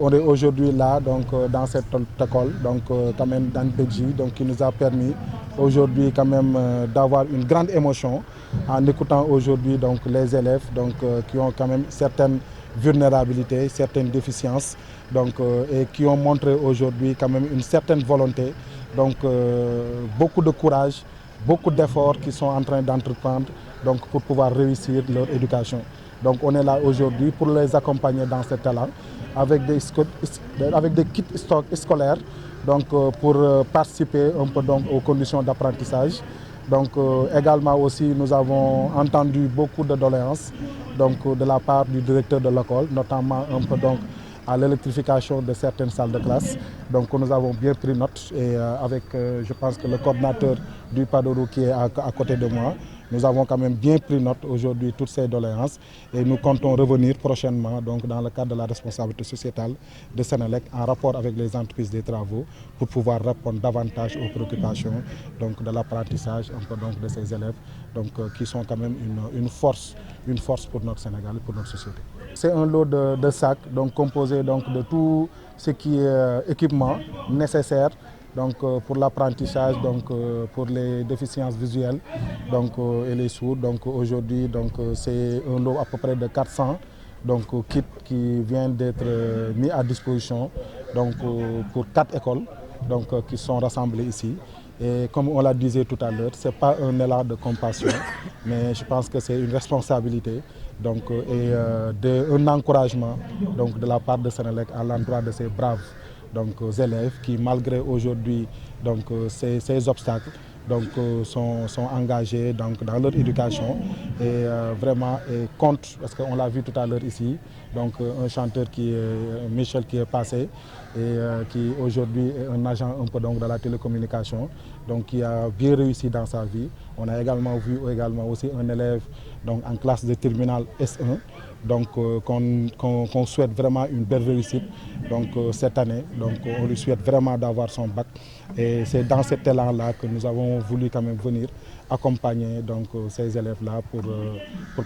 On est aujourd'hui là donc, dans cette école, donc quand même dans PJ, donc qui nous a permis aujourd'hui quand même d'avoir une grande émotion en écoutant aujourd'hui donc les élèves donc, qui ont quand même certaines vulnérabilités, certaines déficiences donc, et qui ont montré aujourd'hui quand même une certaine volonté, donc beaucoup de courage, beaucoup d'efforts qu'ils sont en train d'entreprendre donc, pour pouvoir réussir leur éducation. Donc on est là aujourd'hui pour les accompagner dans cet élan avec des kits scolaires donc, pour participer un peu donc, aux conditions d'apprentissage. Donc également aussi nous avons entendu beaucoup de doléances donc, de la part du directeur de l'école, notamment un peu donc, à l'électrification de certaines salles de classe. Donc nous avons bien pris note et avec je pense que le coordinateur du Padourou qui est à côté de moi, nous avons quand même bien pris note aujourd'hui de toutes ces doléances et nous comptons revenir prochainement donc, dans le cadre de la responsabilité sociétale de Senelec en rapport avec les entreprises des travaux pour pouvoir répondre davantage aux préoccupations donc, de l'apprentissage de ces élèves donc, qui sont quand même une force pour notre Sénégal et pour notre société. C'est un lot de sacs donc, composé donc, de tout ce qui est équipement nécessaire donc, pour l'apprentissage, pour les déficiences visuelles donc, et les sourds. Donc aujourd'hui, c'est un lot à peu près de 400 donc, kits qui viennent d'être mis à disposition donc, pour 4 écoles donc, qui sont rassemblées ici. Et comme on l'a disait tout à l'heure, ce n'est pas un élan de compassion, mais je pense que c'est une responsabilité donc, et un encouragement donc, de la part de Senelec à l'endroit de ces braves donc, élèves qui, malgré aujourd'hui ces obstacles, donc, sont engagés donc, dans leur éducation et vraiment comptent, parce qu'on l'a vu tout à l'heure ici, donc un chanteur qui est Michel qui est passé et qui aujourd'hui est un agent un peu donc, de la télécommunication, donc qui a bien réussi dans sa vie. On a également vu aussi un élève donc, en classe de terminale S1, donc qu'on souhaite vraiment une belle réussite donc, cette année. Donc on lui souhaite vraiment d'avoir son bac. Et c'est dans cet élan-là que nous avons voulu quand même venir accompagner donc, ces élèves-là pour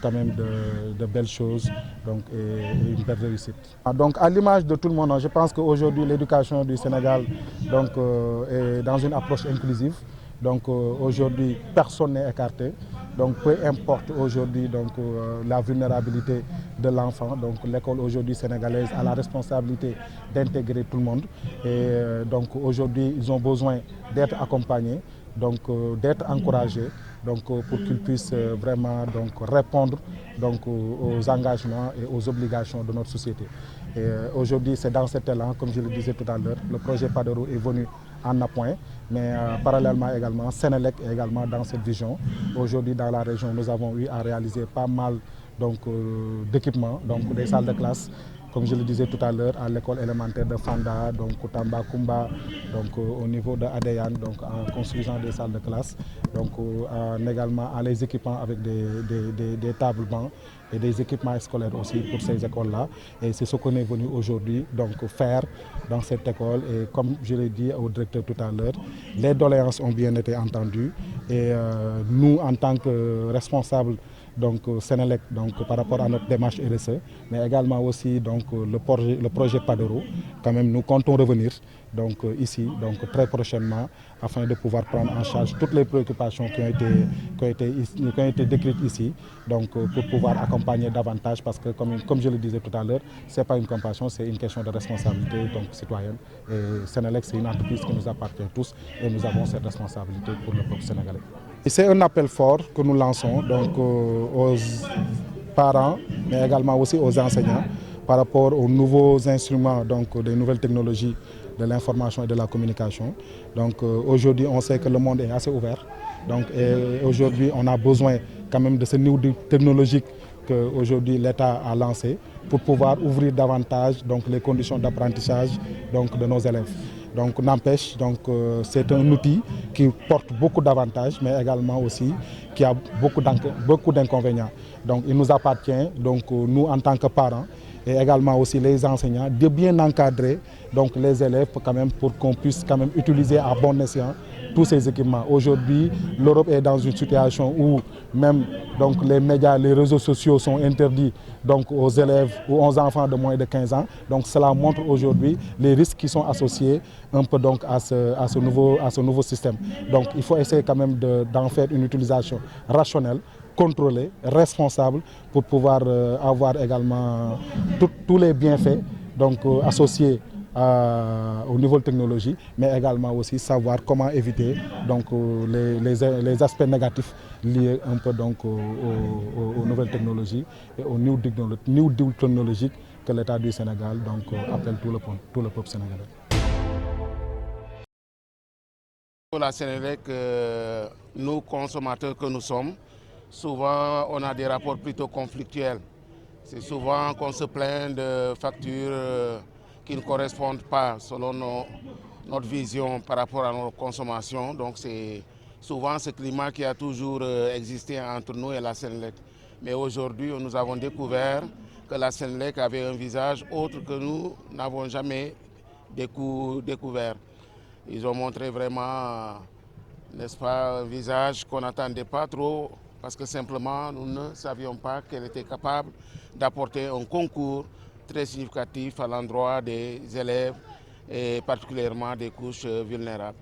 quand même de belles choses donc, et une belle réussite. Donc à l'image de tout le monde, je pense qu'aujourd'hui l'éducation du Sénégal donc, est dans une approche inclusive. Donc aujourd'hui, personne n'est écarté. Donc peu importe aujourd'hui la vulnérabilité de l'enfant, donc l'école aujourd'hui sénégalaise a la responsabilité d'intégrer tout le monde. Et donc aujourd'hui, ils ont besoin d'être accompagnés, donc d'être encouragés, donc pour qu'ils puissent vraiment donc, répondre donc, aux engagements et aux obligations de notre société. Et aujourd'hui, c'est dans cet élan, comme je le disais tout à l'heure, le projet Padourou est venu en appoint, mais parallèlement également, Senelec est également dans cette vision. Aujourd'hui, dans la région, nous avons eu à réaliser pas mal d'équipements, donc des salles de classe, comme je le disais tout à l'heure, à l'école élémentaire de Fanda, donc Koutamba, Kumba, donc au niveau de Adeyan, donc en construisant des salles de classe, donc également en les équipant avec des tables bancs et des équipements scolaires aussi pour ces écoles-là. Et c'est ce qu'on est venu aujourd'hui donc faire dans cette école. Et comme je l'ai dit au directeur tout à l'heure, les doléances ont bien été entendues. Et nous, en tant que responsables donc Senelec donc par rapport à notre démarche RSE, mais également aussi donc le projet Padourou. Quand même, nous comptons revenir donc ici donc très prochainement afin de pouvoir prendre en charge toutes les préoccupations qui ont été décrites ici, donc pour pouvoir accompagner davantage, parce que comme je le disais tout à l'heure, c'est pas une compassion, c'est une question de responsabilité donc citoyenne. Et Senelec, c'est une entreprise qui nous appartient tous et nous avons cette responsabilité pour le peuple sénégalais. C'est un appel fort que nous lançons donc, aux parents, mais également aussi aux enseignants par rapport aux nouveaux instruments, donc des nouvelles technologies de l'information et de la communication. Donc aujourd'hui, on sait que le monde est assez ouvert. Donc aujourd'hui, on a besoin quand même de ce niveau technologique qu'aujourd'hui l'État a lancé pour pouvoir ouvrir davantage donc, les conditions d'apprentissage donc, de nos élèves. Donc n'empêche, c'est un outil qui porte beaucoup d'avantages, mais également aussi qui a beaucoup d'inconvénients. Donc il nous appartient, donc nous en tant que parents, et également aussi les enseignants, de bien encadrer donc, les élèves pour qu'on puisse quand même utiliser à bon escient tous ces équipements. Aujourd'hui, l'Europe est dans une situation où même donc, les médias, les réseaux sociaux sont interdits donc, aux élèves ou aux enfants de moins de 15 ans. Donc cela montre aujourd'hui les risques qui sont associés un peu donc, à ce nouveau système. Donc il faut essayer quand même d'en faire une utilisation rationnelle, contrôlée, responsable pour pouvoir avoir également tous les bienfaits donc, associés aux nouvelles technologies, mais également aussi savoir comment éviter donc, les aspects négatifs liés un peu donc, aux nouvelles technologies et aux new deal technologiques que l'État du Sénégal donc, appelle tout le peuple sénégalais. Pour la Sénélec, nous consommateurs que nous sommes, souvent on a des rapports plutôt conflictuels. C'est souvent qu'on se plaint de factures qui ne correspondent pas selon notre vision par rapport à nos consommations. Donc c'est souvent ce climat qui a toujours existé entre nous et la Sénélec. Mais aujourd'hui, nous avons découvert que la Sénélec avait un visage autre que nous n'avons jamais découvert. Ils ont montré vraiment, n'est-ce pas, un visage qu'on n'attendait pas trop parce que simplement nous ne savions pas qu'elle était capable d'apporter un concours très significatif à l'endroit des élèves et particulièrement des couches vulnérables.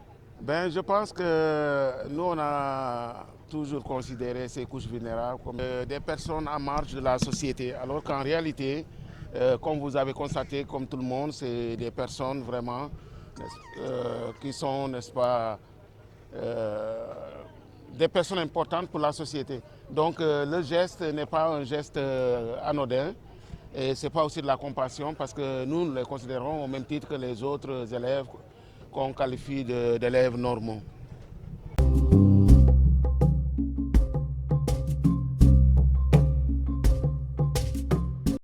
Je pense que nous, on a toujours considéré ces couches vulnérables comme des personnes en marge de la société, alors qu'en réalité, comme vous avez constaté, comme tout le monde, c'est des personnes vraiment qui sont, n'est-ce pas, des personnes importantes pour la société. Donc le geste n'est pas un geste anodin et ce n'est pas aussi de la compassion parce que nous les considérons au même titre que les autres élèves qu'on qualifie d'élèves normaux.